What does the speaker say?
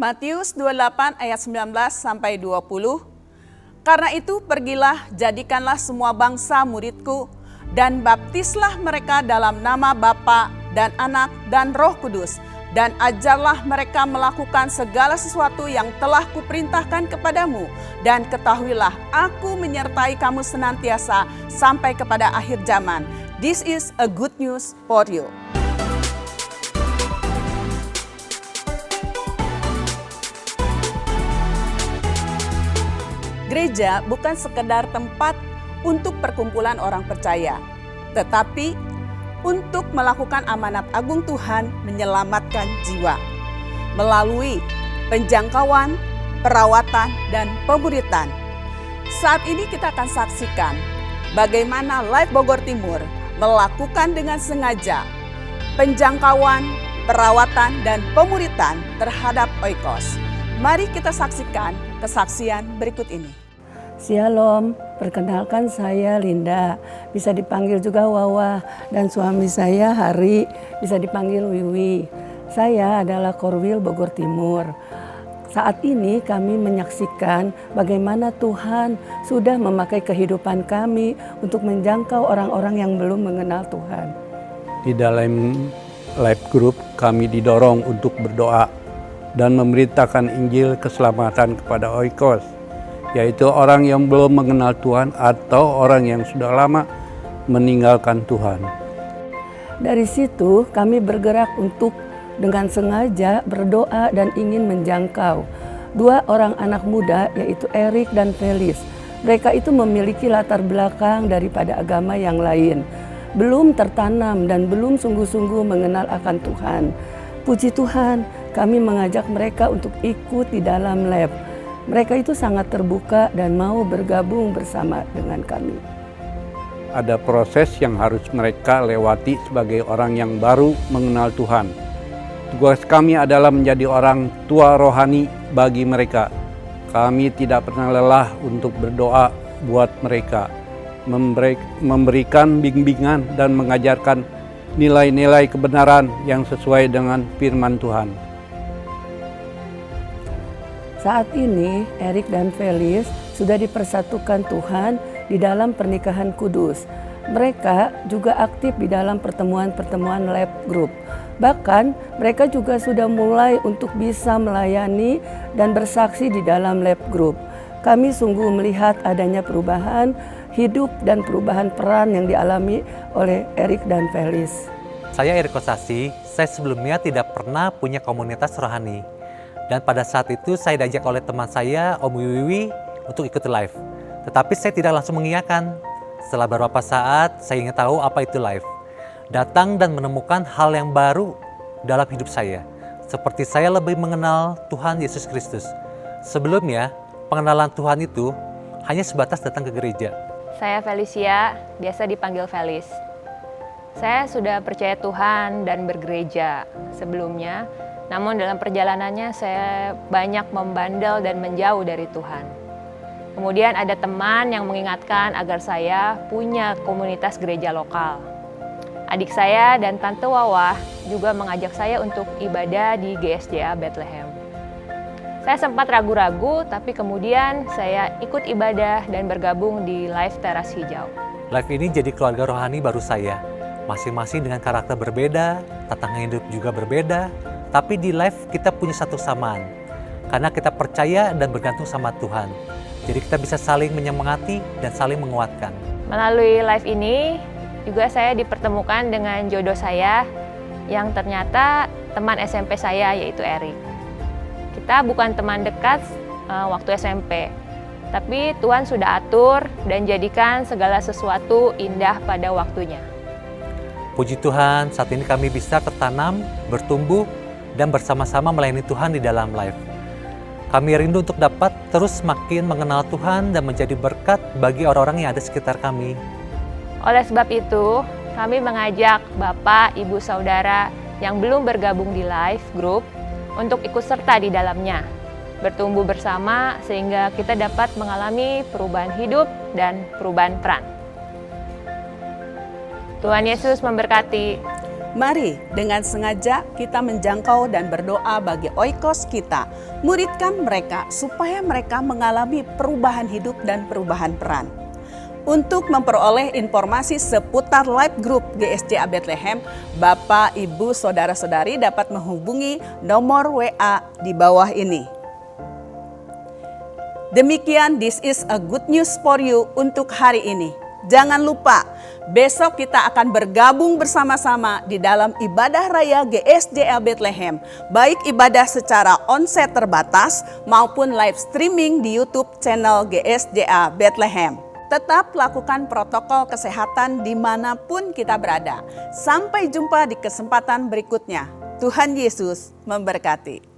Matius 28 ayat 19 sampai 20. Karena itu pergilah, jadikanlah semua bangsa muridku, dan baptislah mereka dalam nama Bapa dan Anak dan Roh Kudus, dan ajarlah mereka melakukan segala sesuatu yang telah kuperintahkan kepadamu, dan ketahuilah aku menyertai kamu senantiasa sampai kepada akhir zaman. This is a good news for you. Gereja bukan sekedar tempat untuk perkumpulan orang percaya, tetapi untuk melakukan amanat agung Tuhan menyelamatkan jiwa melalui penjangkauan, perawatan, dan pemuritan. Saat ini kita akan saksikan bagaimana Life Bogor Timur melakukan dengan sengaja penjangkauan, perawatan, dan pemuritan terhadap Oikos. Mari kita saksikan kesaksian berikut ini. Shalom, perkenalkan saya Linda, bisa dipanggil juga Wawa, dan suami saya Hari, bisa dipanggil Wiwi. Saya adalah Korwil Bogor Timur. Saat ini kami menyaksikan bagaimana Tuhan sudah memakai kehidupan kami untuk menjangkau orang-orang yang belum mengenal Tuhan. Di dalam live group kami didorong untuk berdoa dan memberitakan Injil keselamatan kepada Oikos, yaitu orang yang belum mengenal Tuhan atau orang yang sudah lama meninggalkan Tuhan. Dari situ kami bergerak untuk dengan sengaja berdoa dan ingin menjangkau dua orang anak muda, yaitu Erik dan Felis. Mereka itu memiliki latar belakang daripada agama yang lain, belum tertanam dan belum sungguh-sungguh mengenal akan Tuhan. Puji Tuhan, kami mengajak mereka untuk ikut di dalam lab. Mereka itu sangat terbuka dan mau bergabung bersama dengan kami. Ada proses yang harus mereka lewati sebagai orang yang baru mengenal Tuhan. Tugas kami adalah menjadi orang tua rohani bagi mereka. Kami tidak pernah lelah untuk berdoa buat mereka, memberikan bimbingan dan mengajarkan nilai-nilai kebenaran yang sesuai dengan firman Tuhan. Saat ini, Erik dan Felis sudah dipersatukan Tuhan di dalam pernikahan kudus. Mereka juga aktif di dalam pertemuan-pertemuan lab group. Bahkan, mereka juga sudah mulai untuk bisa melayani dan bersaksi di dalam lab group. Kami sungguh melihat adanya perubahan hidup dan perubahan peran yang dialami oleh Erik dan Felis. Saya Erik Kosasi, saya sebelumnya tidak pernah punya komunitas rohani. Dan pada saat itu saya diajak oleh teman saya, Om Wiwi, untuk ikut live. Tetapi saya tidak langsung mengiyakan. Setelah beberapa saat, saya ingin tahu apa itu live. Datang dan menemukan hal yang baru dalam hidup saya. Seperti saya lebih mengenal Tuhan Yesus Kristus. Sebelumnya, pengenalan Tuhan itu hanya sebatas datang ke gereja. Saya Felicia, biasa dipanggil Felis. Saya sudah percaya Tuhan dan bergereja sebelumnya. Namun dalam perjalanannya saya banyak membandel dan menjauh dari Tuhan. Kemudian ada teman yang mengingatkan agar saya punya komunitas gereja lokal. Adik saya dan Tante Wawa juga mengajak saya untuk ibadah di GSJA Bethlehem. Saya sempat ragu-ragu, tapi kemudian saya ikut ibadah dan bergabung di Live Teras Hijau. Live ini jadi keluarga rohani baru saya. Masing-masing dengan karakter berbeda, tantangan hidup juga berbeda. Tapi di live kita punya satu kesamaan, karena kita percaya dan bergantung sama Tuhan. Jadi kita bisa saling menyemangati dan saling menguatkan. Melalui live ini juga saya dipertemukan dengan jodoh saya yang ternyata teman SMP saya, yaitu Erik. Kita bukan teman dekat waktu SMP, tapi Tuhan sudah atur dan jadikan segala sesuatu indah pada waktunya. Puji Tuhan, saat ini kami bisa tertanam, bertumbuh, dan bersama-sama melayani Tuhan di dalam live. Kami rindu untuk dapat terus semakin mengenal Tuhan dan menjadi berkat bagi orang-orang yang ada di sekitar kami. Oleh sebab itu, kami mengajak Bapak, Ibu, Saudara yang belum bergabung di live group untuk ikut serta di dalamnya, bertumbuh bersama sehingga kita dapat mengalami perubahan hidup dan perubahan peran. Tuhan Yesus memberkati. Mari dengan sengaja kita menjangkau dan berdoa bagi oikos kita. Muridkan mereka supaya mereka mengalami perubahan hidup dan perubahan peran. Untuk memperoleh informasi seputar live group GSJA Bethlehem, Bapak, Ibu, Saudara-saudari dapat menghubungi nomor WA di bawah ini. Demikian This is a Good News for You untuk hari ini. Jangan lupa, besok kita akan bergabung bersama-sama di dalam ibadah raya GSJA Bethlehem, baik ibadah secara onsite terbatas maupun live streaming di YouTube channel GSJA Bethlehem. Tetap lakukan protokol kesehatan dimanapun kita berada. Sampai jumpa di kesempatan berikutnya. Tuhan Yesus memberkati.